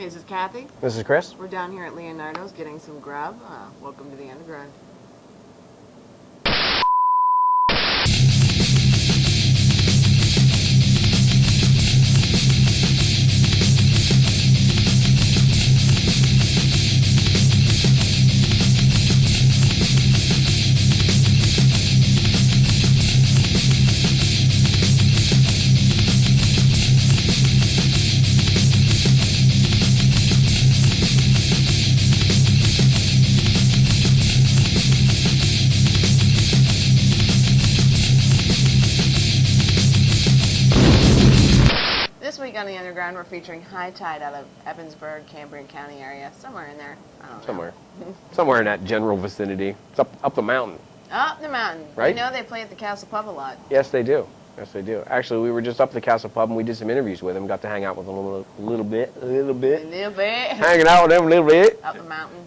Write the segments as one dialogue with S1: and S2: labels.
S1: Hey, this is Kathy.
S2: This is Chris.
S1: We're down here at Leonardo's getting some grub. Welcome to the underground. This week on the Underground, we're featuring HiTyde out of Evansburg, Cambrian County area, somewhere in there. I don't know.
S2: Somewhere in that general vicinity. It's up the mountain.
S1: Up the mountain.
S2: Right?
S1: You know they play at the Castle Pub a lot.
S2: Yes, they do. Yes, they do. Actually, we were just up at the Castle Pub and we did some interviews with them. Got to hang out with them a little bit.
S1: A little bit.
S2: Hanging out with them a little bit.
S1: Up the mountain.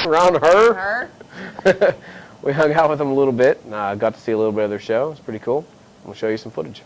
S2: Around her.
S1: Her.
S2: We hung out with them a little bit. And, got to see a little bit of their show. It's pretty cool. We'll show you some footage.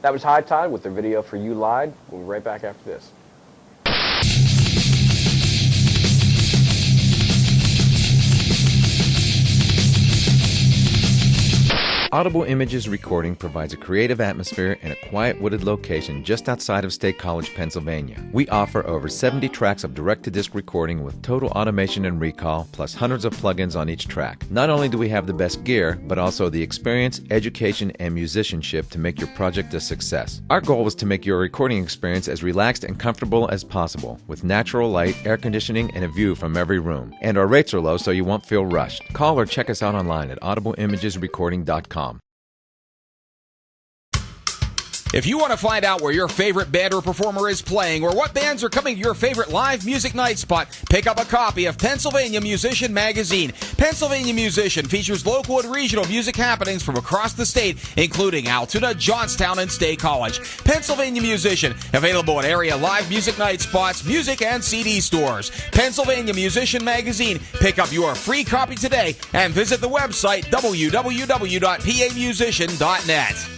S2: That was HiTyde with their video for You Lied. We'll be right back after this.
S3: Audible Images Recording provides a creative atmosphere in a quiet wooded location just outside of State College, Pennsylvania. We offer over 70 tracks of direct-to-disc recording with total automation and recall, plus hundreds of plugins on each track. Not only do we have the best gear, but also the experience, education, and musicianship to make your project a success. Our goal was to make your recording experience as relaxed and comfortable as possible, with natural light, air conditioning, and a view from every room. And our rates are low so you won't feel rushed. Call or check us out online at audibleimagesrecording.com.
S4: If you want to find out where your favorite band or performer is playing or what bands are coming to your favorite live music night spot, pick up a copy of Pennsylvania Musician Magazine. Pennsylvania Musician features local and regional music happenings from across the state, including Altoona, Johnstown, and State College. Pennsylvania Musician, available at area live music night spots, music, and CD stores. Pennsylvania Musician Magazine. Pick up your free copy today and visit the website www.pamusician.net.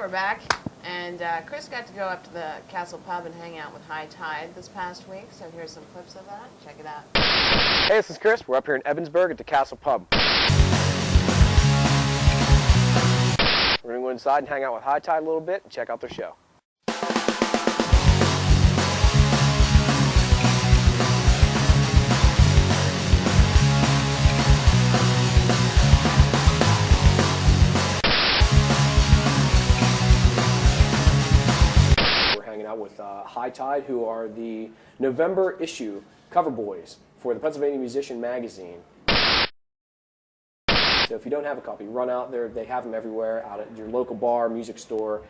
S1: We're back, and Chris got to go up to the Castle Pub and hang out with HiTyde this past week, so here's some clips of that. Check it out.
S2: Hey, this is Chris. We're up here in Evansburg at the Castle Pub. We're going to go inside and hang out with HiTyde a little bit and check out their show. Out with HiTyde, who are the November issue cover boys for the Pennsylvania Musician Magazine. So if you don't have a copy, run out there. They have them everywhere, out at your local bar, music store.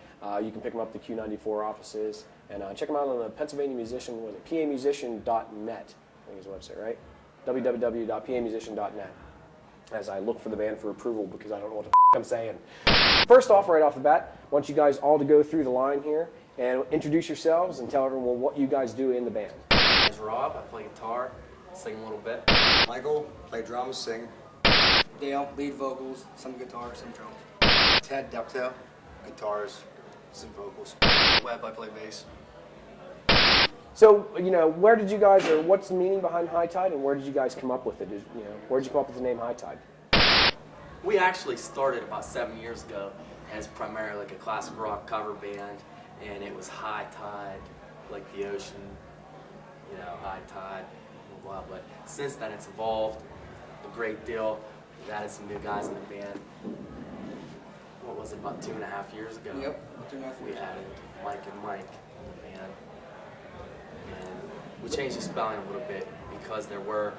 S2: You can pick them up at the Q94 offices. And check them out on the Pennsylvania Musician, what is it, pamusician.net, I think is the website, right? www.pamusician.net. As I look for the band for approval because I don't know what the I'm saying. First off, right off the bat, I want you guys all to go through the line here and introduce yourselves and tell everyone what you guys do in the band.
S5: My name's Rob. I play guitar, sing a little bit.
S6: Michael, play drums, sing.
S7: Dale, lead vocals, some guitar, some drums.
S6: Ted, dovetail, guitars, some vocals.
S5: Web, I play bass.
S2: So, you know, where did you guys, or what's the meaning behind HiTyde, and where did you guys come up with it? You know, where did you come up with the name HiTyde?
S5: We actually started about 7 years ago as primarily like a classic rock cover band, and it was high tide, like the ocean, you know, high tide, blah, blah, blah. But since then it's evolved a great deal. We've added some new guys in the band. What was it, about 2.5 years ago?
S7: Yep, 2.5 years.
S5: We added Mike in the band. And we changed the spelling a little bit because there were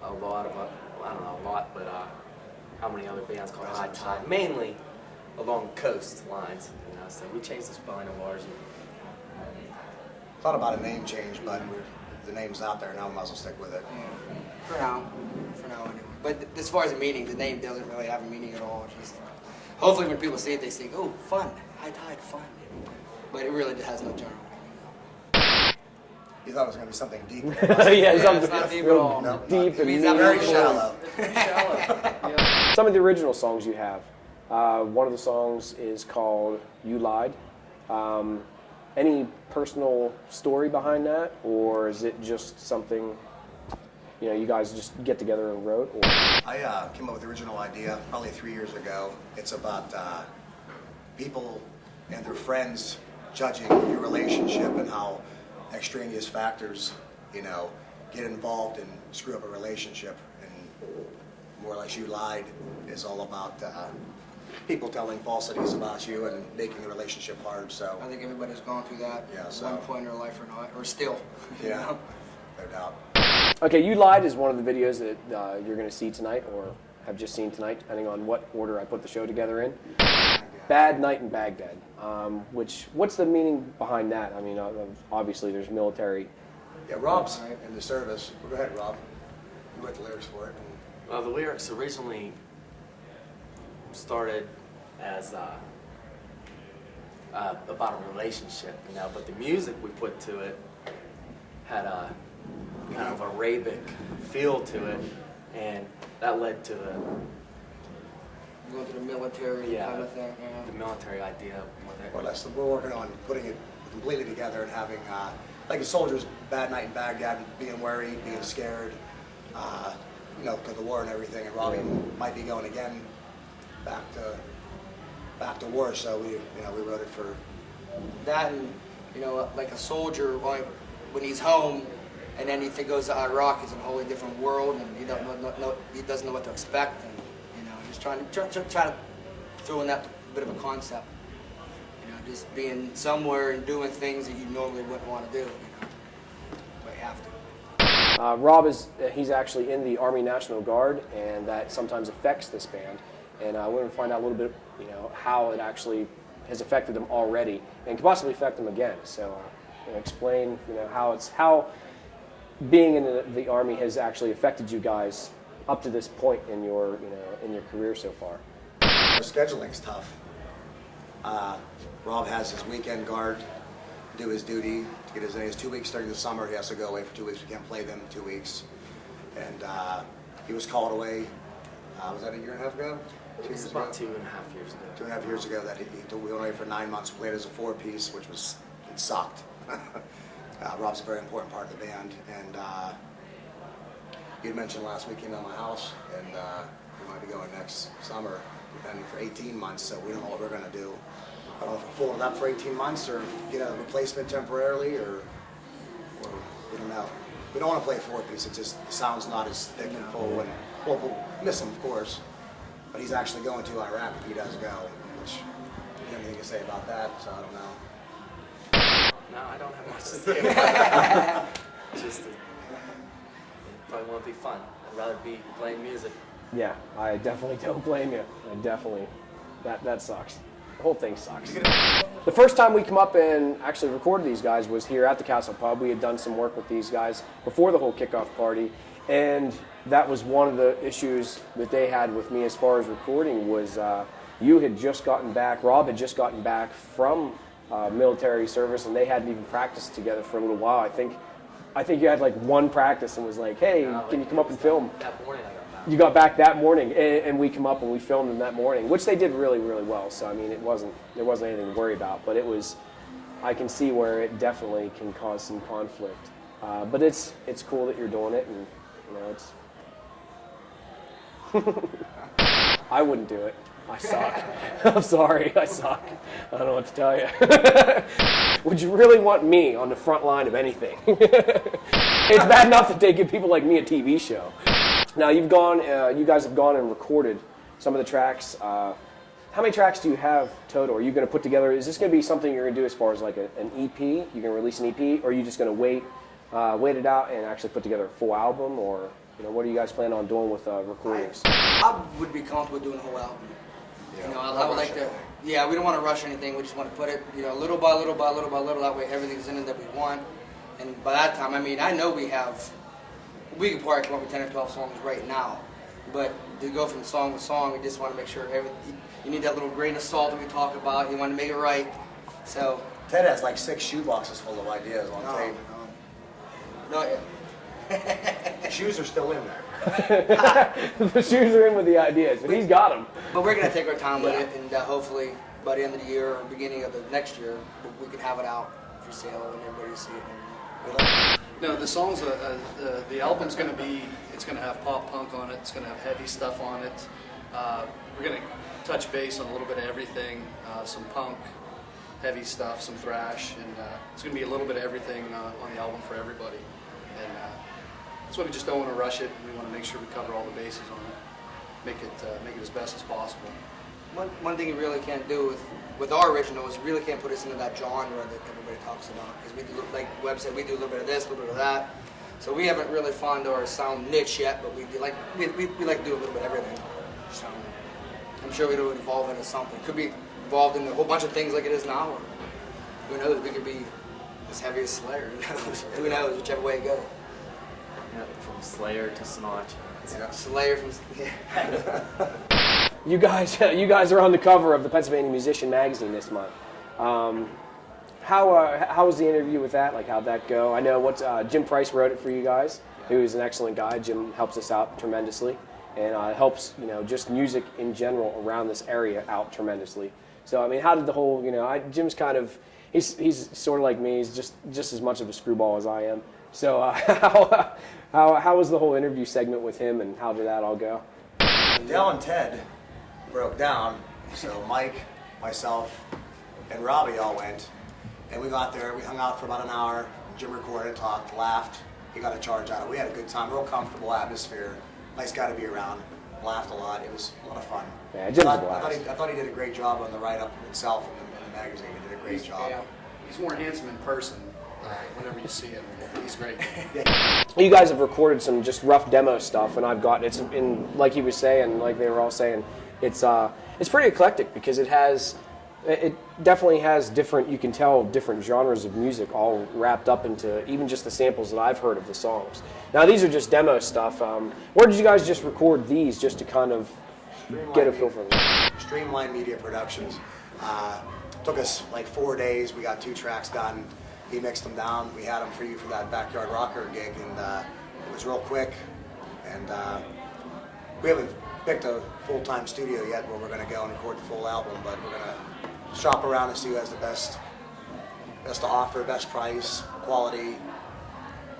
S5: a lot of, I don't know a lot, but how many other bands called HiTyde, mainly along coast lines, you know, so we changed the spelling of ours.
S6: Thought about a name change, but the name's out there now, I might as well stick with it.
S7: For now anyway. But as far as the meaning, the name doesn't really have a meaning at all. Just hopefully when people see it, they think, oh, fun, HiTyde, fun. But it really has no general meaning.
S6: You thought it was going to be something deep.
S2: Yeah,
S7: It's not deep at all.
S6: No,
S2: deep
S7: It means
S2: and
S6: very
S7: absolutely
S6: shallow.
S7: shallow.
S2: Some of the original songs you have. One of the songs is called You Lied. Any personal story behind that, or is it just something, you know, you guys just get together and wrote? Or?
S6: I came up with the original idea probably 3 years ago. It's about people and their friends judging your relationship and how extraneous factors, you know, get involved and screw up a relationship. And more or less You Lied is all about people telling falsities about you and making the relationship hard. So
S7: I think everybody's gone through that at one point in their life or not, or still.
S6: Yeah, no doubt.
S2: Okay, You Lied is one of the videos that you're going to see tonight, or have just seen tonight, depending on what order I put the show together in. Bad Night in Baghdad. What's the meaning behind that? I mean, obviously there's military.
S6: Yeah, Rob's in the service. Well, go ahead, Rob. You wrote the lyrics for it.
S5: Well, the lyrics originally started as about a relationship, you know, but the music we put to it had a kind of Arabic feel to it, and that led to the
S7: Going to the military kind of thing. Yeah.
S5: the military idea with it.
S6: Well, we're working on putting it completely together and having, like a soldier's bad night in Baghdad, being worried, being scared, you know, because of the war and everything, and Robbie might be going again back to war, so we wrote it for
S7: That, and you know, like a soldier, when he's home, and then he goes to Iraq, he's in a wholly different world, and he doesn't know what to expect, and you know, just trying to throw in that bit of a concept. You know, just being somewhere and doing things that you normally wouldn't want to do. You know, but you have to.
S2: Rob he's actually in the Army National Guard, and that sometimes affects this band. And I wanted to find out a little bit, you know, how it actually has affected them already, and could possibly affect them again. So, you know, explain, you know, how being in the Army has actually affected you guys up to this point in your, you know, in your career so far.
S6: Our scheduling's tough. Rob has his weekend guard do his duty to get his 2 weeks during the summer. He has to go away for 2 weeks. We can't play them 2 weeks. And he was called away. Was that a year and a half ago?
S5: It was about 2.5 years ago.
S6: 2.5 years ago that we went away for 9 months. We played as a 4-piece, which it sucked. Rob's a very important part of the band, and you had mentioned last week he came to my house, and we might be going next summer, depending for 18 months. So we don't know what we're going to do. I don't know if we'll fold it up for 18 months or get a replacement temporarily, or we don't know. We don't want to play a 4-piece. It just sounds not as thick and full, and we'll miss him, of course. But he's actually going to Iraq if he does go, which I don't have anything to say about that, so I don't know.
S5: No, I don't have much to say about that. Just it probably won't be fun. I'd rather be playing music.
S2: Yeah, I definitely don't blame you. That sucks. The whole thing sucks. The first time we come up and actually recorded these guys was here at the Castle Pub. We had done some work with these guys before the whole kickoff party, and that was one of the issues that they had with me as far as recording was you had just gotten back, Rob had just gotten back from military service, and they hadn't even practiced together for a little while. I think you had like one practice and was like, hey, can you come up and film?
S5: That morning I got back.
S2: You got back that morning, and we come up and we filmed them that morning, which they did really, really well. So I mean, there wasn't anything to worry about, but I can see where it definitely can cause some conflict. But it's cool that you're doing it, and you know it's. I wouldn't do it. I suck. I'm sorry, I suck. I don't know what to tell you. Would you really want me on the front line of anything? It's bad enough that they give people like me a TV show. Now you guys have gone and recorded some of the tracks. How many tracks do you have total? Are you going to put together, is this going to be something you're going to do as far as like an EP? You're going to release an EP, or are you just going to wait it out and actually put together a full album? Or you know, what are you guys planning on doing with recordings?
S7: I would be comfortable doing a whole album. You know, I would like to. Yeah, we don't want to rush anything. We just want to put it, you know, little by little by little by little. That way, everything's in it that we want. And by that time, I mean, I know we could probably come up with 10 or 12 songs right now. But to go from song to song, we just want to make sure you need that little grain of salt that we talk about. You want to make it right. So
S6: Ted has like 6 shoeboxes full of ideas on tape.
S7: No, yeah.
S6: The shoes are still in there.
S2: The shoes are in with the ideas, but he's got them.
S7: But we're going to take our time with it, and hopefully by the end of the year or beginning of the next year, we can have it out for sale and everybody see it.
S8: No, the songs, the album's going to be, it's going to have pop punk on it, it's going to have heavy stuff on it. We're going to touch base on a little bit of everything, some punk, heavy stuff, some thrash, and it's going to be a little bit of everything on the album for everybody. And that's why we just don't want to rush it. We want to make sure we cover all the bases on it, make it as best as possible.
S7: One thing you really can't do with our original is you really can't put us into that genre that everybody talks about. Because we do, like Webb said, we do a little bit of this, a little bit of that. So we haven't really found our sound niche yet, but we like to do a little bit of everything. So I'm sure it'll evolve into something. Could be involved in a whole bunch of things like it is now, or who knows? We could be as heavy as Slayer. Who knows? Whichever way it goes.
S5: Yeah, from Slayer to Sinatra.
S7: Yeah. Slayer from. Yeah.
S2: You guys are on the cover of the Pennsylvania Musician magazine this month. How how was the interview with that? Like, how'd that go? I know Jim Price wrote it for you guys. He was an excellent guy. Jim helps us out tremendously, and helps just music in general around this area out tremendously. So I mean, how did the whole Jim's kind of he's sort of like me. He's just as much of a screwball as I am. So how was the whole interview segment with him, and how did that all go?
S6: Dell and Ted broke down, so Mike, myself, and Robbie all went, and we got there. We hung out for about an hour. Jim recorded, talked, laughed. He got a charge out of it. We had a good time, real comfortable atmosphere. Nice guy to be around. Laughed a lot. It was a lot of fun.
S2: Yeah, Jim's a blast.
S6: I thought he did a great job on the write-up himself in the magazine. He did a great job.
S8: Yeah, he's more handsome in person. Whenever you see him, he's great.
S2: You guys have recorded some just rough demo stuff, and I've got it's in, like he was saying, like they were all saying, it's pretty eclectic because it definitely has different, you can tell different genres of music all wrapped up into even just the samples that I've heard of the songs. Now these are just demo stuff. Where did you guys just record these just to kind of get a feel for them?
S6: Streamline Media Productions. Took us like 4 days. We got 2 tracks done. He mixed them down. We had them for you for that Backyard Rocker gig, and it was real quick. And we haven't picked a full-time studio yet where we're going to go and record the full album, but we're going to shop around and see who has the best to offer, best price, quality.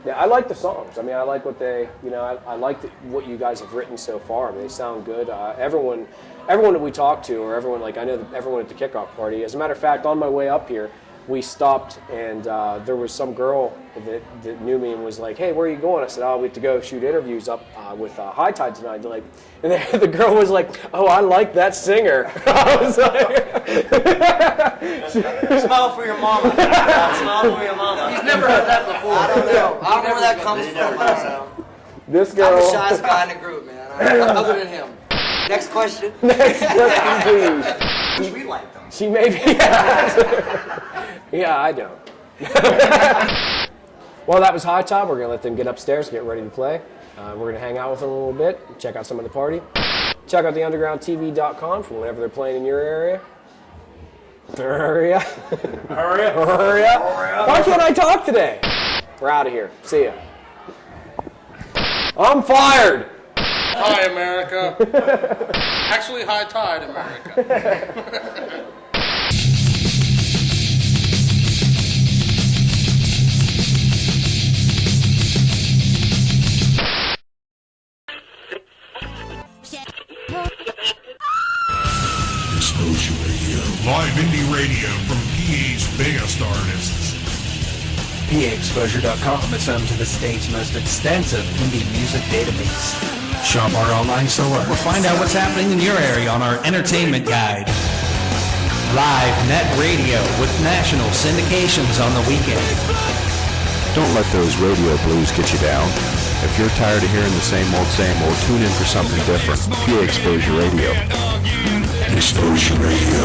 S2: Yeah, I like the songs. I mean, I like what they, I like what you guys have written so far. I mean, they sound good. Everyone that we talk to, or everyone, like I know everyone at the kickoff party. As a matter of fact, on my way up here, we stopped, and there was some girl that knew me and was like, "Hey, where are you going?" I said, "Oh, we have to go shoot interviews up with HiTyde tonight." They're like, and the girl was like, "Oh, I like that singer." I was like,
S6: Smile for your mama. Smile for your mama.
S7: He's never heard that before. I don't know. I don't know where that comes from.
S2: this girl.
S7: I'm the shyest guy in the group, man. Other than him. Next question.
S2: Next question, please.
S6: We like them.
S2: She may be. Yeah, I don't. Well, that was HiTyde. We're going to let them get upstairs, get ready to play. We're going to hang out with them a little bit, check out some of the party. Check out theundergroundtv.com for whenever they're playing in your area. Hurry up. Why can't I talk today? We're out of here. See ya. I'm fired.
S9: Hi, America. Actually, HiTyde, America.
S10: Live indie radio from PA's biggest artists.
S11: PAExposure.com is home to the state's most extensive indie music database. Shop our online store or find out what's happening in your area on our entertainment guide. Live net radio with national syndications on the weekend.
S12: Don't let those radio blues get you down. If you're tired of hearing the same old, tune in for something different. PA Exposure Radio.
S10: Exposure Radio.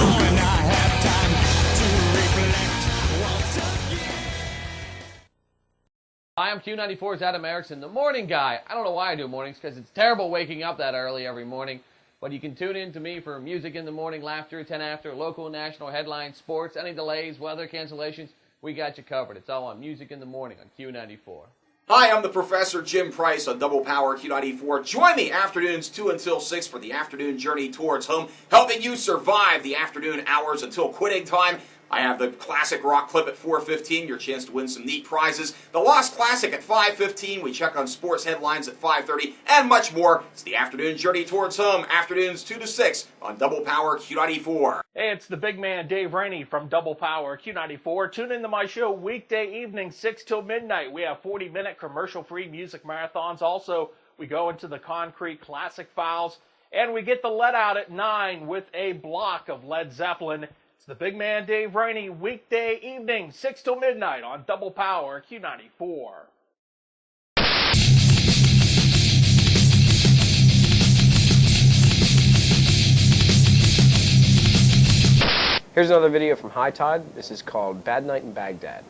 S13: Hi, I'm Q94's Adam Erickson, the morning guy. I don't know why I do mornings, because it's terrible waking up that early every morning. But you can tune in to me for music in the morning, laughter, 10 after, local and national headlines, sports, any delays, weather, cancellations. We got you covered. It's all on Music in the Morning on Q94.
S4: Hi, I'm the Professor Jim Price on Double Power Q94. Join me afternoons 2 until 6 for the afternoon journey towards home, helping you survive the afternoon hours until quitting time. I have the classic rock clip at 4:15, your chance to win some neat prizes. The Lost Classic at 5:15, we check on sports headlines at 5:30, and much more. It's the afternoon journey towards home, afternoons 2 to 6 on Double Power Q94.
S14: Hey, it's the big man Dave Rainey from Double Power Q94. Tune into my show weekday evening 6 till midnight. We have 40-minute commercial-free music marathons. Also, we go into the Concrete Classic Files, and we get the let out at 9 with a block of Led Zeppelin. It's the big man Dave Rainey, weekday evening, 6 till midnight on Double Power Q94.
S2: Here's another video from HiTyde. This is called Bad Night in Baghdad.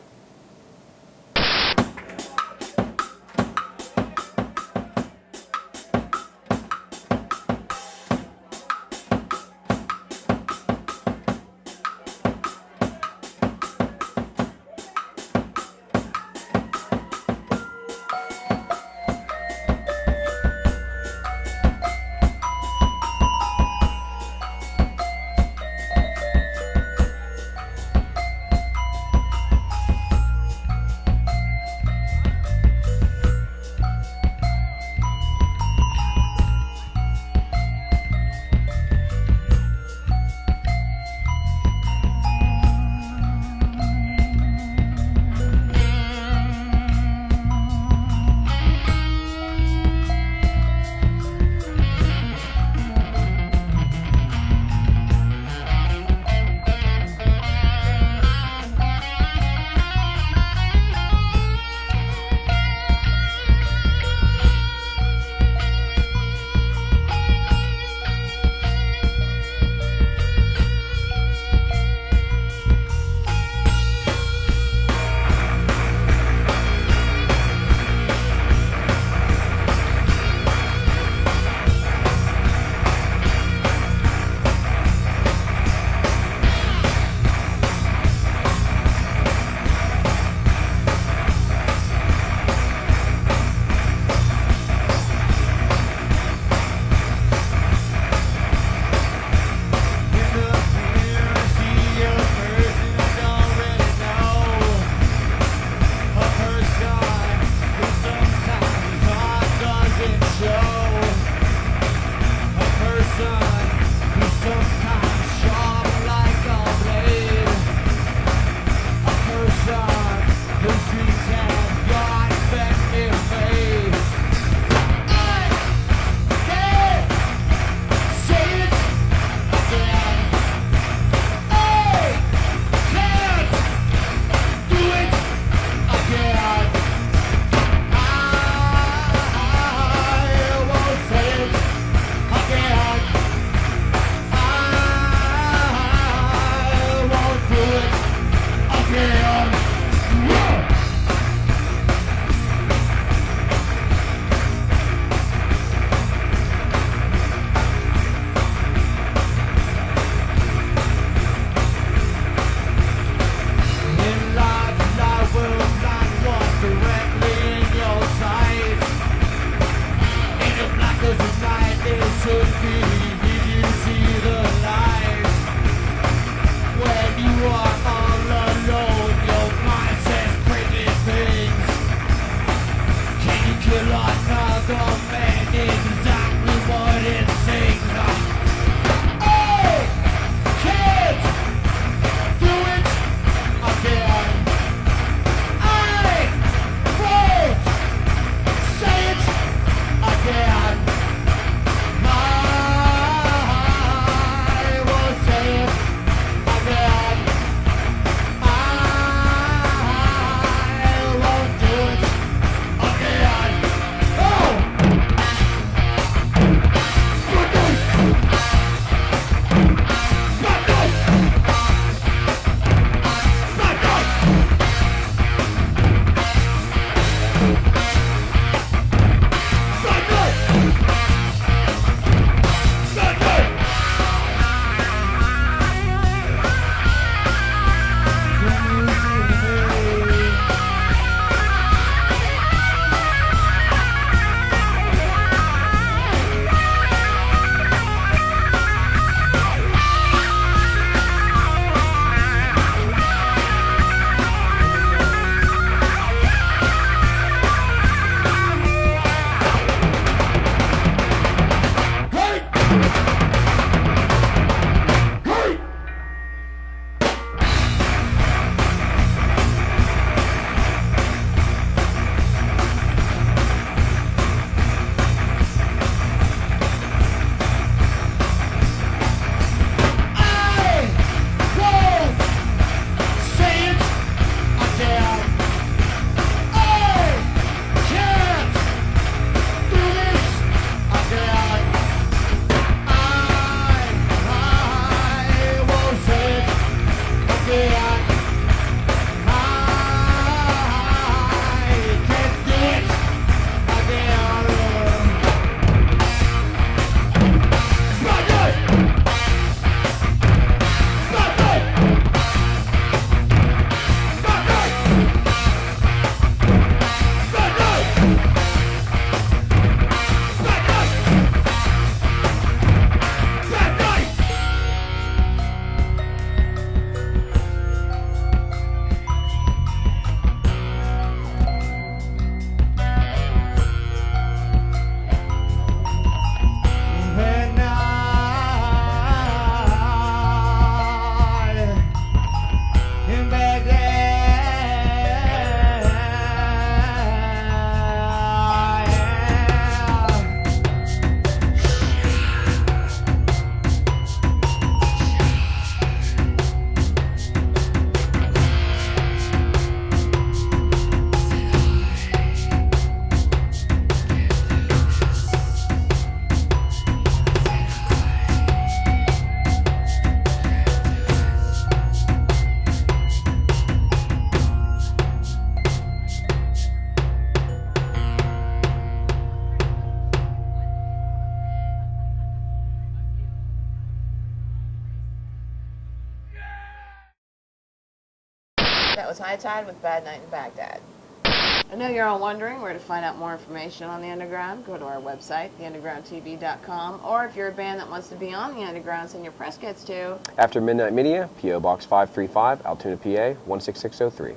S1: was HiTyde with Bad Night in Baghdad. I know you're all wondering where to find out more information on the Underground. Go to our website, theundergroundtv.com, or if you're a band that wants to be on the Underground, send your press kits to
S2: After Midnight Media, P.O. Box 535, Altoona, PA 16603.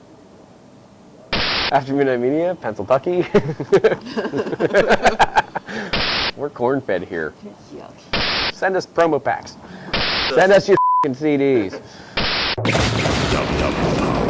S2: After Midnight Media, Pennsylvania. We're corn-fed here. Send us promo packs. Send us your CDs.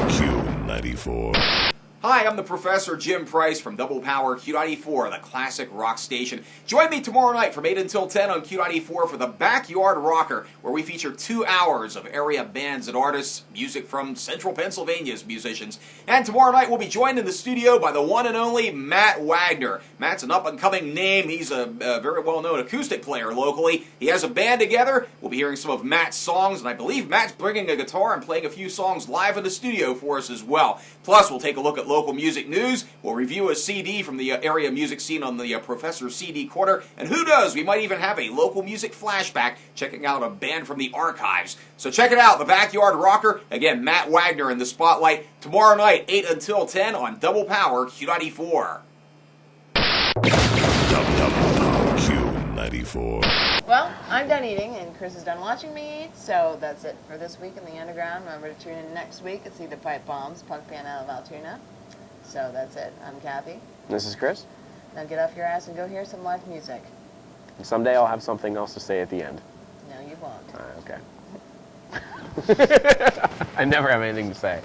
S4: Q94. Hi, I'm the Professor Jim Price from Double Power Q94, the classic rock station. Join me tomorrow night from 8 until 10 on Q94 for the Backyard Rocker, where we feature 2 hours of area bands and artists, music from Central Pennsylvania's musicians. And tomorrow night we'll be joined in the studio by the one and only Matt Wagner. Matt's an up-and-coming name. He's a very well-known acoustic player locally. He has a band together. We'll be hearing some of Matt's songs, and I believe Matt's bringing a guitar and playing a few songs live in the studio for us as well. Plus, we'll take a look at local music news. We'll review a CD from the area music scene on the Professor CD Corner. And who knows, we might even have a local music flashback checking out a band from the archives. So check it out, the Backyard Rocker. Again, Matt Wagner in the spotlight. Tomorrow night, 8 until 10 on Double Power Q94. Q94.
S1: Well, I'm done eating, and Chris is done watching me eat, so that's it for this week in the Underground. Remember to tune in next week and see the Pipe Bombs, punk band out of Altoona. So that's it. I'm Kathy.
S2: This is Chris.
S1: Now get off your ass and go hear some live music.
S2: And someday I'll have something else to say at the end.
S1: No, you won't.
S2: Okay. I never have anything to say.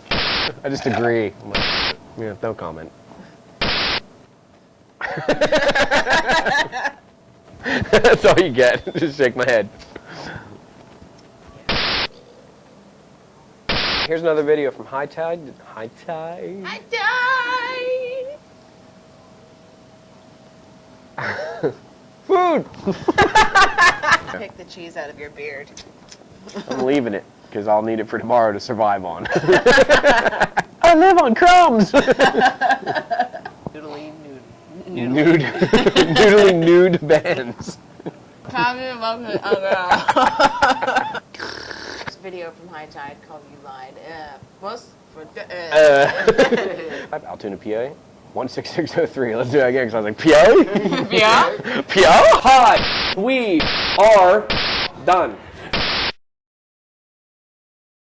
S2: I just agree. I'm like, yeah, no comment. That's all you get. Just shake my head. Here's another video from HiTyde. HiTyde.
S1: HiTyde!
S2: Food!
S1: Pick the cheese out of your beard.
S2: I'm leaving it, because I'll need it for tomorrow to survive on. I live on crumbs!
S1: Noodly nude.
S2: Nude. Noodly nude bands.
S1: This video from HiTyde called You Lied.
S2: Altoona, PA 16603. Let's do it again, because I was like, PA?
S1: PA?
S2: PA? Hi! We are done.